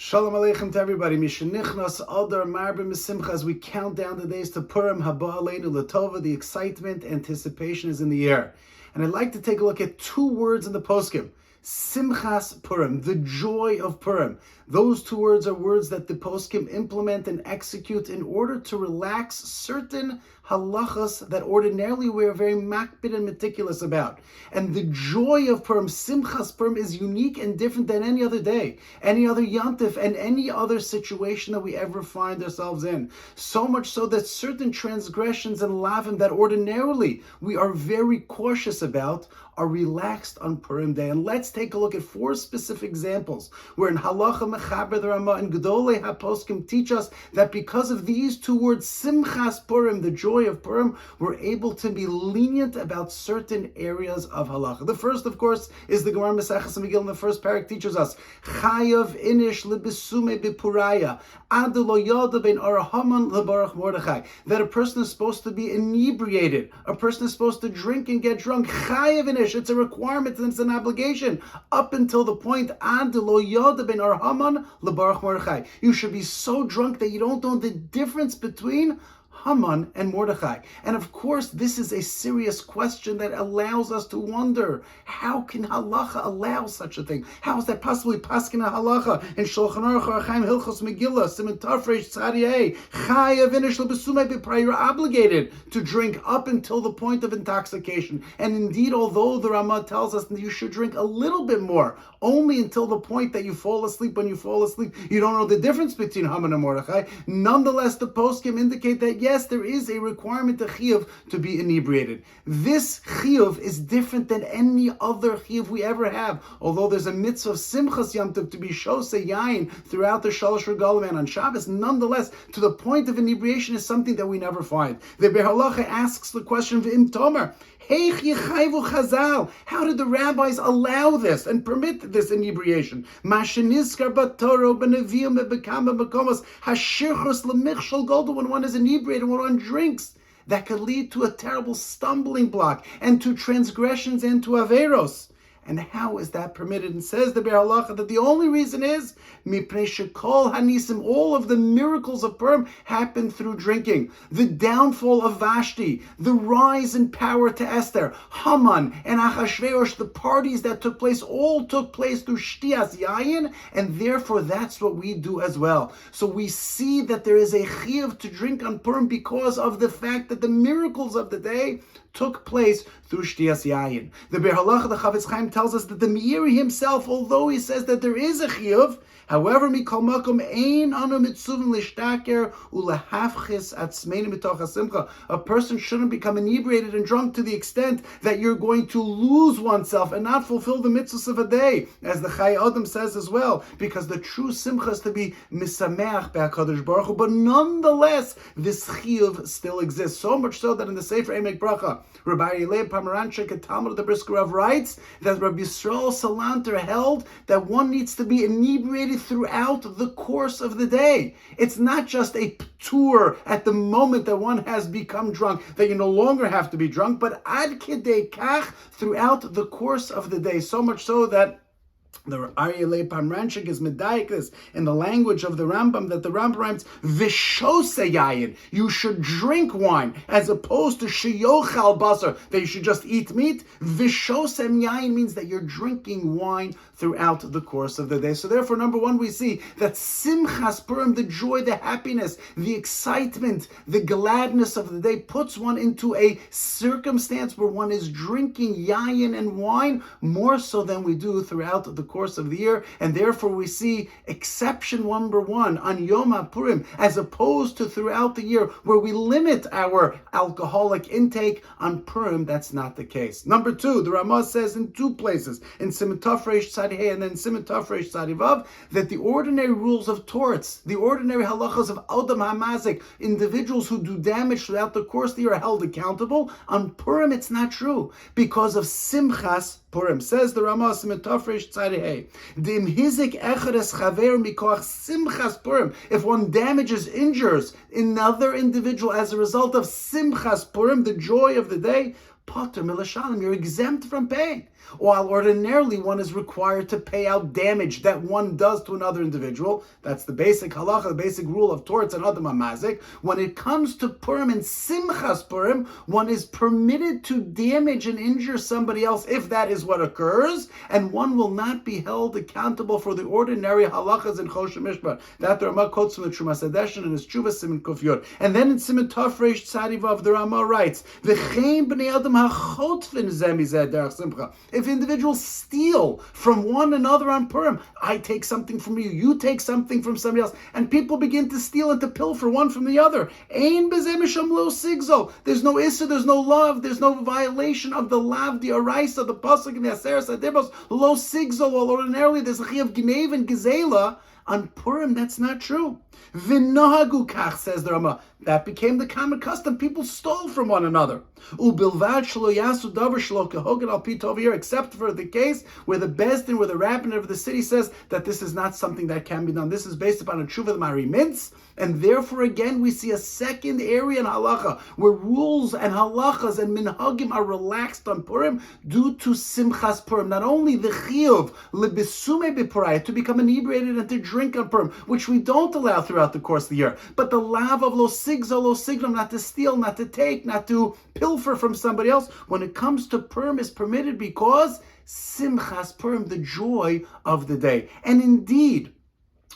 Shalom Aleichem to everybody. Mishenichnas Adar Marbim Misimcha. As we count down the days to Purim, Haba Aleinu Latova, the excitement, anticipation is in the air. And I'd like to take a look at two words in the poskim. Simchas Purim, the joy of Purim. Those two words are words that the poskim implement and execute in order to relax certain halachas that ordinarily we are very makbid and meticulous about. And the joy of Purim, Simchas Purim, is unique and different than any other day, any other yantif, and any other situation that we ever find ourselves in. So much so that certain transgressions and lavim that ordinarily we are very cautious about are relaxed on Purim Day. And let's take a look at four specific examples where in Halacha Mechaber the Ramah and Gedolei HaPoskim teach us that because of these two words, Simchas Purim, the joy of Purim, we're able to be lenient about certain areas of Halacha. The first, of course, is the Gemara Maseches Megillah in the first parak teaches us Chayav inish lebesume bepuraya ad lo yada ben arahaman lebarach Mordechai, that a person is supposed to be inebriated, a person is supposed to drink and get drunk. Chayav inish, it's a requirement and it's an obligation up until the point ad lo yada ben arahaman lebarach Mordechai. You should be so drunk that you don't know the difference between Haman and Mordechai. And of course, this is a serious question that allows us to wonder, how can halacha allow such a thing? How is that possibly paskin halacha in Shulchan Aruch Arachaim Hilchos Megillah Siman Tafresh Tzadiyeh Chayav Inish Lebesumei B'Pray? You're obligated to drink up until the point of intoxication. And indeed, although the Ramah tells us that you should drink a little bit more, only until the point that you fall asleep. When you fall asleep, you don't know the difference between Haman and Mordechai. Nonetheless, the poskim indicate that yes, there is a requirement, a chiyuv, to be inebriated. This chiyuv is different than any other chiyuv we ever have. Although there's a mitzvah of Simchas Yom Tov to be shosei yain throughout the Shalosh Regalim and on Shabbos, nonetheless, to the point of inebriation is something that we never find. The Behalacha asks the question, V'im Tomer, how did the rabbis allow this and permit this inebriation? When one is inebriated, when one drinks, that could lead to a terrible stumbling block and to transgressions and to averos. And how is that permitted? And says the Be'er Halacha that the only reason is mipnei shekol hanisim, all of the miracles of Purim happened through drinking. The downfall of Vashti, the rise in power to Esther, Haman and Achashverosh, the parties that took place, all took place through shtias yayin, and therefore that's what we do as well. So we see that there is a chiyuv to drink on Purim because of the fact that the miracles of the day took place through shtias yayin. The Be'er Halacha, the Chavetz Chaim, tells us that the Meiri himself, although he says that there is a chiyuv, however, mikol makom ein anu mitzuvim lishtaker ulehafchis atzmeinu mitoch hasimcha. A person shouldn't become inebriated and drunk to the extent that you're going to lose oneself and not fulfill the mitzvahs of a day, as the Chai Adam says as well, because the true simcha is to be misameach be'HaKadosh Baruch Hu. But nonetheless, this chiyuv still exists. So much so that in the Sefer Emek Bracha, Rabbi Elei Pomeranchik, Talmud of the Brisker Rav, writes that Rabbi Yisrael Salanter held that one needs to be inebriated throughout the course of the day. It's not just a tour at the moment that one has become drunk, that you no longer have to be drunk, but ad kedei kach, throughout the course of the day. So much so that the Aryeh Pomeranchik is medayik this in the language of the Rambam, that the Rambam writes, V'shosei yayin, you should drink wine, as opposed to sheyochal basar, that you should just eat meat. V'shosem yayin means that you're drinking wine throughout the course of the day. So therefore, number one, we see that Simchas Purim, the joy, the happiness, the excitement, the gladness of the day, puts one into a circumstance where one is drinking yayin and wine more so than we do throughout the course of the year. And therefore we see exception number one on Yom HaPurim, as opposed to throughout the year where we limit our alcoholic intake. On Purim, that's not the case. Number two, the Ramah says in two places, in Siman Tafresh Tzadihei and then Siman Tafresh Tzadivav, that the ordinary rules of torts, the ordinary halachas of Adam HaMazik, individuals who do damage throughout the course of the year, are held accountable. On Purim, it's not true because of Simchas Purim. Says the Ramah, Siman Tafresh Tzadihei, Dim hizik echeres chaver mikoach Simchas Purim. If one damages, injures another individual as a result of Simchas Purim, the joy of the day, Pater Milashalim, you're exempt from paying. While ordinarily one is required to pay out damage that one does to another individual. That's the basic halacha, the basic rule of torts and adam hamazik. When it comes to Purim and Simchas Purim, one is permitted to damage and injure somebody else if that is what occurs, and one will not be held accountable for the ordinary halachas in Choshen Mishpat. That the Rama quotes from the Trumas Hadeshin in his Tshuva Siman Kuf Yod. And then in Siman Tov Reish Tzadivav, the Rama writes, V'chein b'nei adam hachotfin zeh mizeh derech simcha. If individuals steal from one another on Purim, I take something from you, you take something from somebody else, and people begin to steal and to pilfer one from the other. Ein b'zeh misham lo sigzol. There's no issa, there's no love, there's no violation of the lav, the araisa, the pasuk, and the aseres adibos, lo sigzol. While ordinarily there's a chi of gnev and gezela, on Purim that's not true. V'nohagu kach, says the Rama. That became the common custom. People stole from one another. Ubilvad shelo yasu davar shelo kehogan al pi tov here, except for the case where the bezdin, where the rabbin of the city says that this is not something that can be done. This is based upon a tshuva of the Marimids, and therefore again we see a second area in halacha where rules and halachas and minhagim are relaxed on Purim due to Simchas Purim. Not only the chiyuv lebisume b'paraya, to become inebriated and to drink on Purim, which we don't allow throughout the course of the year, but the lav of lo signum, not to steal, not to take, not to pilfer from somebody else. When it comes to Purim, is permitted because Simchas Purim, the joy of the day. And indeed,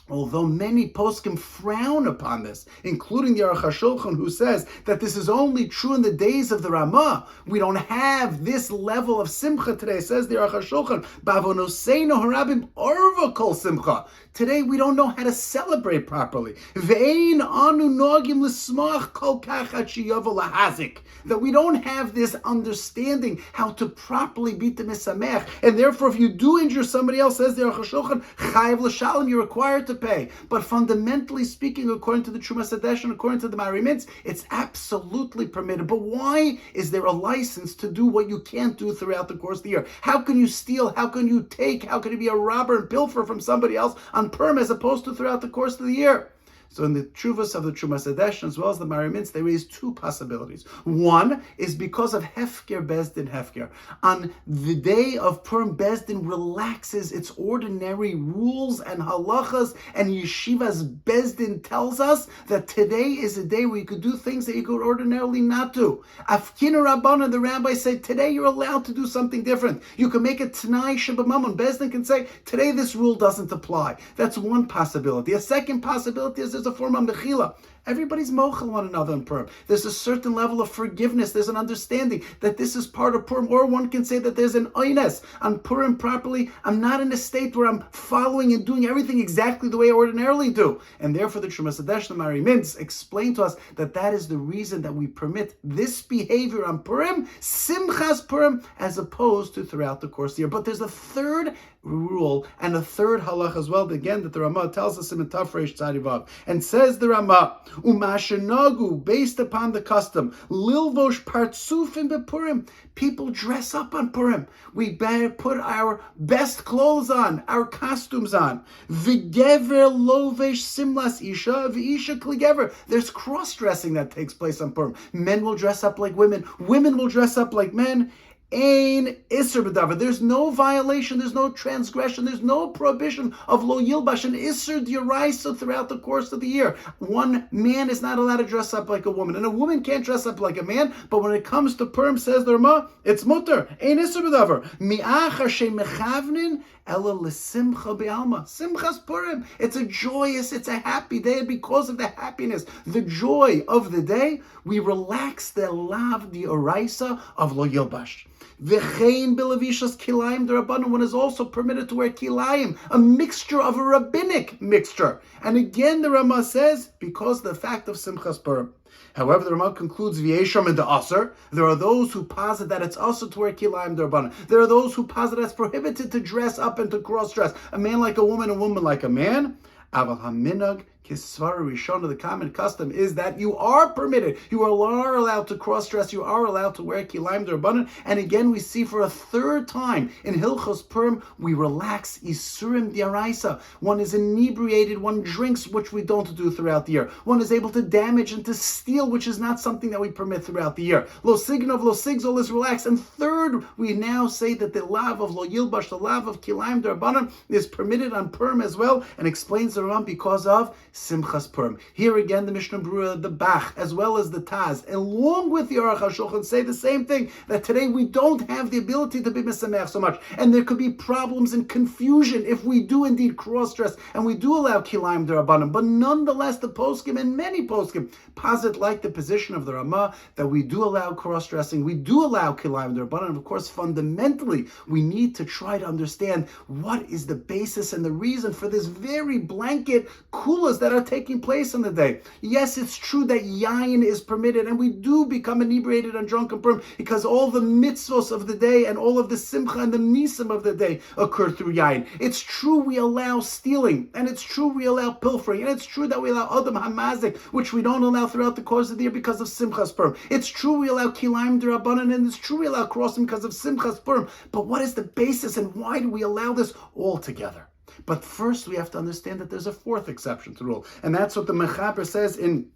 although many poskim frown upon this, including the Aruch HaShulchan, who says that this is only true in the days of the Ramah, we don't have this level of simcha today. Says the Aruch HaShulchan, Bavonoseinu harabim orva kol simcha. Today we don't know how to celebrate properly. Ve'ein anu nogim l'smach kol kach ad sheyavo lahazik. That we don't have this understanding how to properly beat the misamech, and therefore if you do injure somebody else, says the Aruch HaShulchan, chayiv l'shalom, you're required to pay. But fundamentally speaking, according to the Trumas Hadeshin, according to the Marimids, it's absolutely permitted. But why is there a license to do what you can't do throughout the course of the year? How can you steal? How can you take? How can you be a robber and pilfer from somebody else on Purim as opposed to throughout the course of the year? So in the Chuvas of the Trumas Hadeshin, as well as the Marimids, they raise two possibilities. One is because of Hefker Bezdin Hefker. On the day of Purim, Bezdin relaxes its ordinary rules and halachas, and Yeshiva's Bezdin tells us that today is a day where you could do things that you could ordinarily not do. Afkina Rabbana, the rabbis say, today you're allowed to do something different. You can make a Tanai Shabbat. Bezdin can say, today this rule doesn't apply. That's one possibility. A second possibility is there's a form of mechila. Everybody's mochel one another in Purim. There's a certain level of forgiveness. There's an understanding that this is part of Purim. Or one can say that there's an oines on Purim properly. I'm not in a state where I'm following and doing everything exactly the way I ordinarily do. And therefore the Trumas Hadeshin, the Marimids, explain to us that that is the reason that we permit this behavior on Purim, Simchas Purim, as opposed to throughout the course of the year. But there's a third rule and a third halach as well, again, that the Rama tells us in Tov Reish Tzadivav. And says the Rama, Umashanagu, based upon the custom, Lilvosh Partsufim bePurim. People dress up on Purim. We better put our best clothes on, our costumes on. V'gever lovesh simlas isha, v'isha kligever. There's cross-dressing that takes place on Purim. Men will dress up like women. Women will dress up like men. Ein Isser B'davar. There's no violation, there's no transgression, there's no prohibition of Lo Yilbash and Isser D'Yoraisa throughout the course of the year. One man is not allowed to dress up like a woman, and a woman can't dress up like a man, but when it comes to Purim, says the Rama, it's mutter. Ein Isser B'davar. Mi'achar she'mechavnin ela l'simcha be'alma. Simchas Purim. It's a joyous, it's a happy day, and because of the happiness, the joy of the day, we relax the lav D'Yoraisa of Lo Yilbash. V'chein bilavishas kilayim d'Rabbanan, one is also permitted to wear kilayim, a mixture of a rabbinic mixture. And again, the Rama says, because the fact of Simchas Purim. However, the Rama concludes v'yesham and the aser. There are those who posit that it's also to wear kilayim d'Rabbanan. There are those who posit that it's prohibited to dress up and to cross-dress. A man like a woman like a man. Aval haminag Kisvara Rishona, the common custom is that you are permitted. You are allowed to cross-dress. You are allowed to wear kilayim d'Rabbanan. And again, we see for a third time in Hilchos Purim, we relax Isurim D'Oraisa. One is inebriated, one drinks, which we don't do throughout the year. One is able to damage and to steal, which is not something that we permit throughout the year. Lo signov, lo sigzol is relaxed. And third, we now say that the lav of lo yilbash, the lav of kilayim d'Rabbanan, is permitted on Purim as well, and explains the Ram because of Simchas Purim. Here again, the Mishnah Berurah, the Bach, as well as the Taz, along with the Aruch HaShulchan, say the same thing, that today we don't have the ability to be mesameach so much, and there could be problems and confusion if we do indeed cross-dress, and we do allow kilayim d'Rabbanan, but nonetheless, the poskim and many poskim posit like the position of the Ramah, that we do allow cross-dressing, we do allow kilayim d'Rabbanan, and of course, fundamentally, we need to try to understand what is the basis and the reason for this very blanket kulas that are taking place on the day. Yes, it's true that yain is permitted, and we do become inebriated and drunk on Purim because all the mitzvos of the day and all of the simcha and the nisim of the day occur through yain. It's true we allow stealing, and it's true we allow pilfering, and it's true that we allow adam hamazik, which we don't allow throughout the course of the year because of Simchas Purim. It's true we allow kilayim d'Rabbanan, and it's true we allow crossing because of Simchas Purim. But what is the basis, and why do we allow this all together? But first, we have to understand that there's a fourth exception to the rule, and that's what the Mechaber says in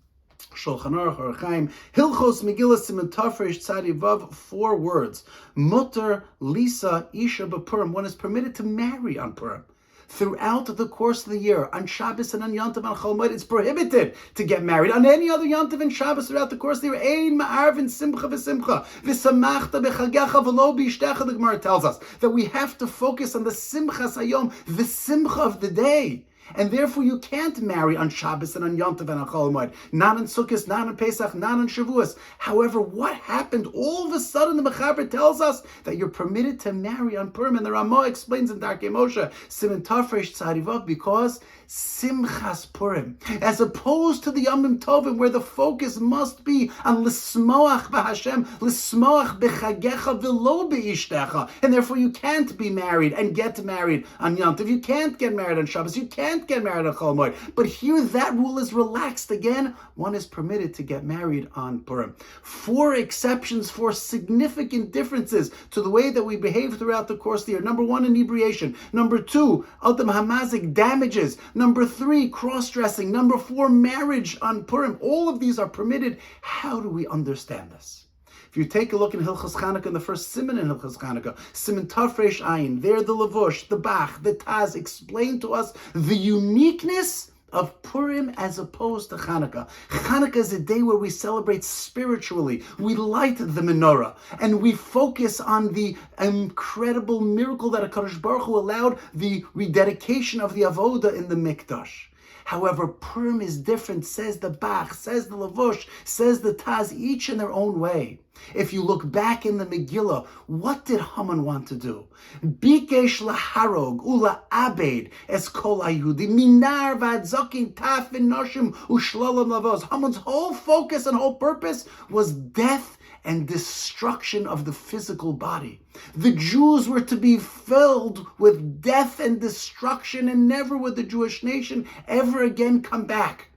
Shulchan Aruch Orachaim, Hilchos Megillah Siman Tafresh Tzadi Vav, 4 words. Mutter Lisa Isha B'Purim. One is permitted to marry on Purim. Throughout the course of the year, on Shabbos and on Yom Tov and Chol Moed, it's prohibited to get married. On any other Yom Tov and Shabbos throughout the course of the year, Ein ma'arvin simcha v'simcha, v'samachta b'chagecha v'lo b'ishtecha, the Gemara tells us that we have to focus on the simchas hayom, the simcha of the day. And therefore you can't marry on Shabbos and on Yom Tov and on Chol Moed, not on Sukkot, not on Pesach, not on Shavuos. However, what happened? All of a sudden the Mechaber tells us that you're permitted to marry on Purim, and the Ramah explains in Darkei Moshe, Siman Tafresh Tzadi Vav, because Simchas Purim, as opposed to the Yomim Tovim, where the focus must be on L'smoach b'Hashem, L'smoach b'chagecha v'lo b'ishtecha, and therefore you can't be married and get married on Yom Tov. You can't get married on Shabbos. You can't get married on Chol Moed. But here that rule is relaxed again. One is permitted to get married on Purim. 4 exceptions, 4 significant differences to the way that we behave throughout the course of the year. Number 1, inebriation. Number 2, Adam Hamazik, damages. Number 3, cross-dressing. Number 4, marriage on Purim. All of these are permitted. How do we understand this? If you take a look in Hilchos Chanukah, in the first Siman in Hilchos Chanukah, Siman Tafresh Ayin, there the Lavush, the Bach, the Taz explain to us the uniqueness of Purim as opposed to Chanukah. Chanukah is a day where we celebrate spiritually. We light the menorah, and we focus on the incredible miracle that HaKadosh Baruch Hu allowed, the rededication of the Avodah in the Mikdash. However, Purim is different, says the Bach, says the Lavush, says the Taz, each in their own way. If you look back in the Megillah, what did Haman want to do? Bikesh laharog ula abed es kol hayudi minar v'adzokin taf v'noshim ushlolam lavos. Haman's whole focus and whole purpose was death and destruction of the physical body. The Jews were to be filled with death and destruction, and never would the Jewish nation ever again come back.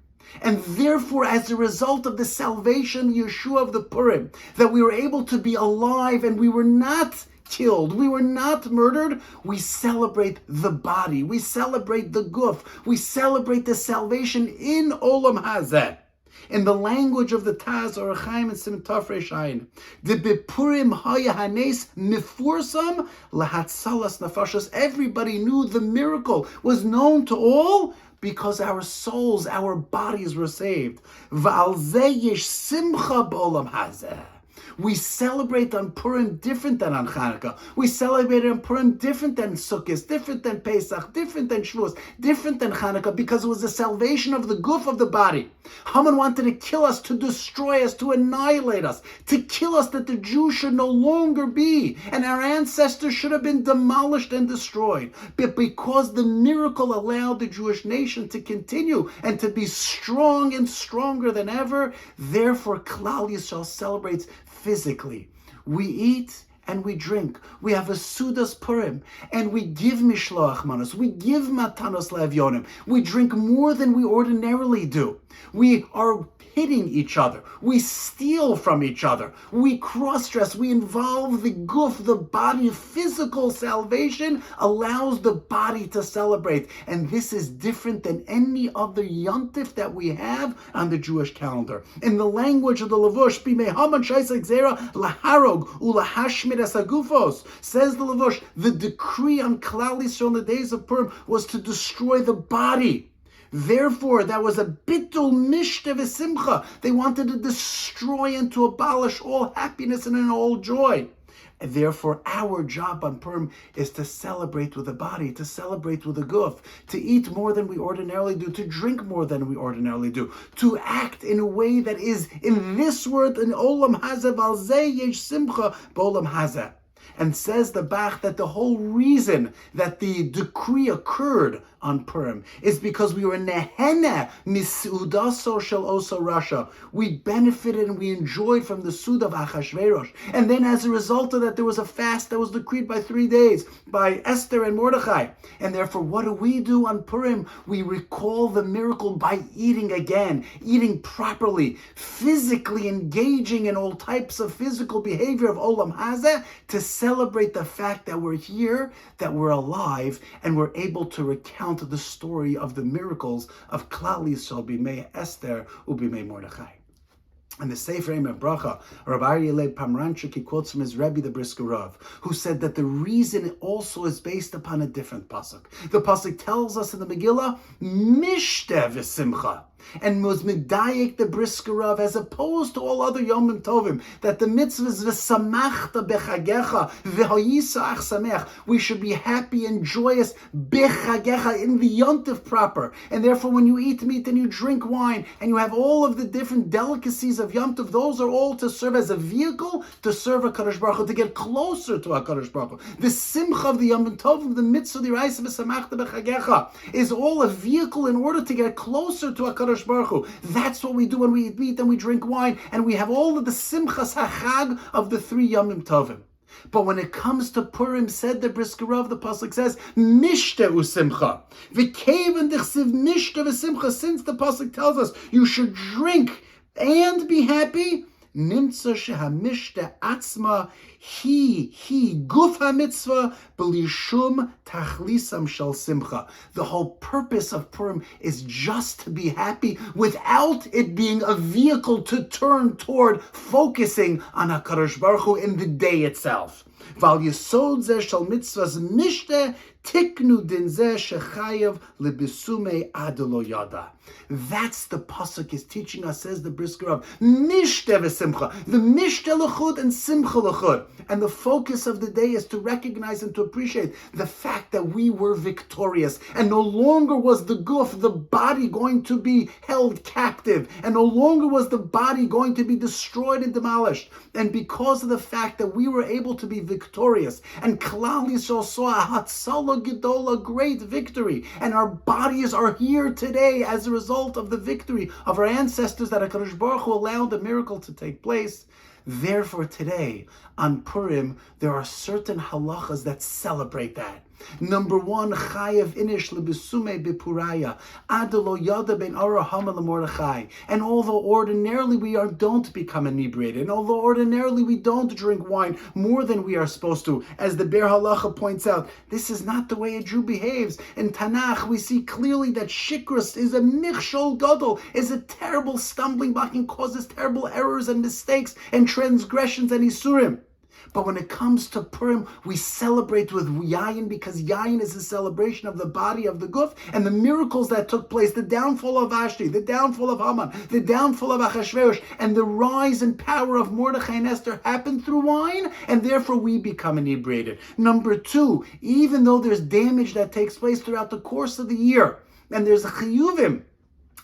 And therefore, as a result of the salvation, Yeshua of the Purim, that we were able to be alive and we were not killed, we were not murdered, we celebrate the body, we celebrate the guf, we celebrate the salvation in Olam Hazeh. In the language of the Taz, Orachaim, and Siman Tafresh Ayin, the Bepurim Haya Hanes Mifursam Lahatsalas Nafashos. Everybody knew the miracle was known to all because our souls, our bodies were saved. V'al zeh yesh simcha b'olam hazeh. We celebrate on Purim different than on Chanukah. We celebrate on Purim different than Sukkot, different than Pesach, different than Shavuos, different than Chanukah, because it was the salvation of the guf of the body. Haman wanted to kill us, to destroy us, to annihilate us, to kill us, that the Jews should no longer be, and our ancestors should have been demolished and destroyed. But because the miracle allowed the Jewish nation to continue and to be strong and stronger than ever, therefore Klal Yisrael celebrates physically. We eat and we drink. We have a Sudas Purim, and we give Mishloach Manos. We give Matanos Le'Evyonim. We drink more than we ordinarily do. We are hitting each other. We steal from each other. We cross-dress. We involve the guf, the body. Physical salvation allows the body to celebrate. And this is different than any other yontif that we have on the Jewish calendar. In the language of the Levush, Bimei Haman Shaisek Zera Laharog Ulahashmid Asagufos, says the Levush, the decree on Klal Yisrael on the days of Purim was to destroy the body. Therefore, that was a bitul mishte v'simcha. They wanted to destroy and to abolish all happiness and all joy. And therefore, our job on Purim is to celebrate with the body, to celebrate with the guf, to eat more than we ordinarily do, to drink more than we ordinarily do, to act in a way that is in this word, in olam hazeh, val zeh yesh simcha b'olam hazeh. And says the Bach that the whole reason that the decree occurred on Purim is because we were nehene misudaso shel oso Rasha. We benefited and we enjoyed from the Sud of Achashverosh. And then as a result of that, there was a fast that was decreed by 3 days by Esther and Mordechai. And therefore, what do we do on Purim? We recall the miracle by eating again, eating properly, physically engaging in all types of physical behavior of Olam Hazeh to celebrate the fact that we're here, that we're alive, and we're able to recount the story of the miracles of Klal Yisrael, Bimei Esther, Ubimei Mordechai. And the Seforim of Bracha, Rabbi Aryeh Pomeranchuk, he quotes from his Rebbe, the Brisker Rav, who said that the reason also is based upon a different pasuk. The pasuk tells us in the Megillah, Mishte v'simcha, and was medayek the Brisker Rav, as opposed to all other Yomim Tovim, that the mitzvah is v'samachta bechagecha v'hoyisa ach samech. We should be happy and joyous bechagecha, in the yontif proper. And therefore, when you eat meat and you drink wine and you have all of the different delicacies of Yom Tov, those are all to serve as a vehicle to serve HaKadosh Baruch Hu, to get closer to HaKadosh Baruch Hu. The simcha of the Yom Tov, the mitzvah, the Reisa v'samachta bechagecha, is all a vehicle in order to get closer to HaKadosh Baruch Hu. That's what we do when we eat meat and we drink wine, and we have all of the simchas hachag of the 3 Yomim Tovim. But when it comes to Purim, said the Brisker Rav, the pasuk says, Mishte u'simcha. V'keven dichsiv mishte v'simcha, since the pasuk tells us you should drink and be happy, nimtza shehamishte atzma he guf hamitzvah b'lishum tachlisam shel simcha. The whole purpose of Purim is just to be happy without it being a vehicle to turn toward focusing on HaKadosh Baruch Hu in the day itself. Val yesod zeh shel mitzvahs mishte tiknu din zeh shechayev lebisumei adelo yada. That's the pasuk is teaching us, says the Brisker Rav. Mishte v'simcha, the mishte l'chud and simcha l'chud. And the focus of the day is to recognize and to appreciate the fact that we were victorious, and no longer was the guf, the body, going to be held captive, and no longer was the body going to be destroyed and demolished. And because of the fact that we were able to be victorious, and Klal Yisrael saw a Hatzalah Gedola, great victory, and our bodies are here today as a result of the victory of our ancestors, that HaKadosh Baruch Hu allowed the miracle to take place. Therefore, today, on Purim, there are certain halachas that celebrate that. Number 1, chayev inish lebisume bepuraya adelo yada ben ara hama lemordechai. And although ordinarily we don't become inebriated, and although ordinarily we don't drink wine more than we are supposed to, as the Ber Halacha points out, this is not the way a Jew behaves. In Tanakh, we see clearly that shikrus is a michshol gadol, is a terrible stumbling block and causes terrible errors and mistakes and transgressions and isurim. But when it comes to Purim, we celebrate with yayin, because yayin is a celebration of the body of the guf and the miracles that took place, the downfall of Vashti, the downfall of Haman, the downfall of Achashverosh, and the rise and power of Mordechai and Esther happened through wine, and therefore we become inebriated. Number 2, even though there's damage that takes place throughout the course of the year, and there's a chiyuvim,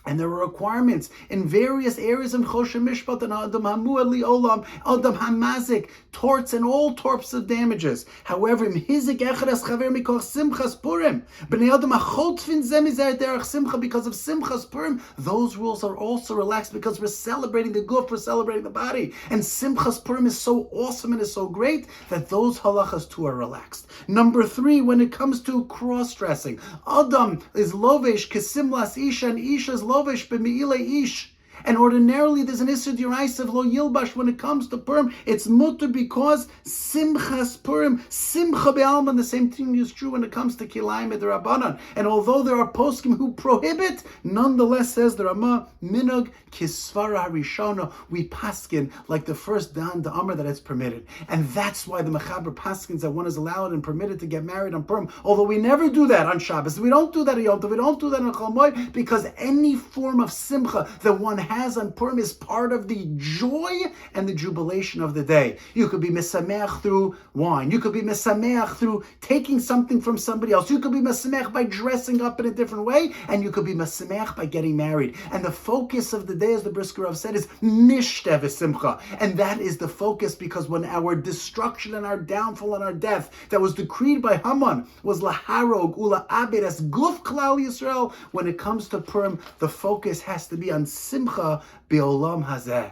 And there are requirements in various areas in Choshen Mishpat and Adam Hamu Li Olam, Adam Hamazik, torts and all types of damages. However, Mhizik Echeres Chaver Mikoch Simchas Purim, Bnei Adam Achot Fin Zemizer Derech Simcha, because of Simchas Purim, those rules are also relaxed because we're celebrating the guf, we're celebrating the body. And Simchas Purim is so awesome and is so great that those halachas too are relaxed. Number 3, when it comes to cross-dressing, Adam is lovesh kesimlas isha, and isha is lovesh b'me'ile ish. And ordinarily there's an Issur D'Oraisa of lo yilbash when it comes to Purim. It's mutter because Simchas Purim, Simcha Be'alman, the same thing is true when it comes to Kilayim D'Rabbanan. And although there are poskim who prohibit, nonetheless, says the Ramah, Minhagei Kisvara Harishona, we paskin like the first Dan D'Amar that it's permitted. And that's why the Mechaber paskins that one is allowed and permitted to get married on Purim. Although we never do that on Shabbos, we don't do that on Yom Tov, we don't do that on Chol Moed, because any form of Simcha that one has on Purim is part of the joy and the jubilation of the day. You could be mesameach through wine. You could be mesameach through taking something from somebody else. You could be mesameach by dressing up in a different way, and you could be mesameach by getting married. And the focus of the day, as the Brisker Rav said, is nishteh v'simcha. And that is the focus, because when our destruction and our downfall and our death that was decreed by Haman was laharog ula abed as guf klal Yisrael, when it comes to Purim, the focus has to be on simcha Be'olam hazeh.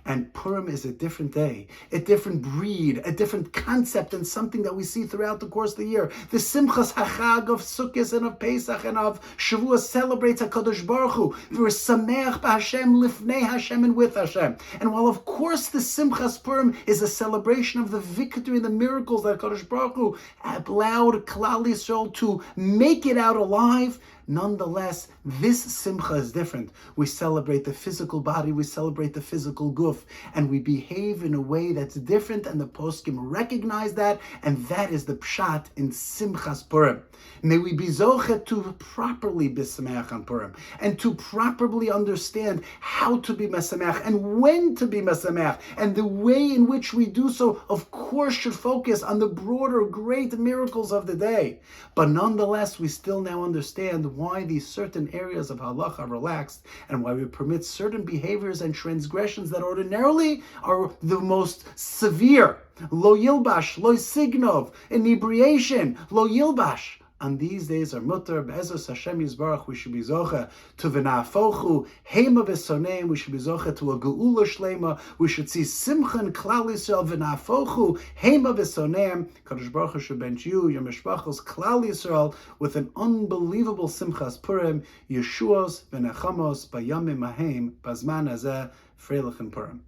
And Purim is a different day, a different breed, a different concept, and something that we see throughout the course of the year. The Simchas HaChag of Sukkot and of Pesach and of Shavuos celebrates HaKadosh Baruch Hu. We're Sameach b'Hashem, Lifnei Hashem, and with Hashem. And while of course the Simchas Purim is a celebration of the victory and the miracles that HaKadosh Baruch Hu allowed Klal Yisrael to make it out alive, nonetheless, this simcha is different. We celebrate the physical body, we celebrate the physical guf, and we behave in a way that's different, and the poskim recognize that, and that is the pshat in Simchas Purim. May we be zochet to properly be sameach on Purim, and to properly understand how to be mesameach, and when to be mesameach, and the way in which we do so, of course, should focus on the broader, great miracles of the day. But nonetheless, we still now understand why these certain areas of halacha are relaxed, and why we permit certain behaviors and transgressions that ordinarily are the most severe. Lo yilbash, lo signov, inebriation, lo yilbash. On these days are mutter, be'ezos Hashem Yisbarach, we should be zoche to v'na'afochu, hema v'soneim, we should be zoche to a geula shlema, we should see simcha and klal Yisrael, v'na'afochu, hema v'soneim, Kadosh Baruch Hu should bench you, your mishpachos, klal Yisrael, with an unbelievable simchas Purim, Yeshuos v'nechamos, b'yamim ahem, bazman hazeh, freilich and Purim.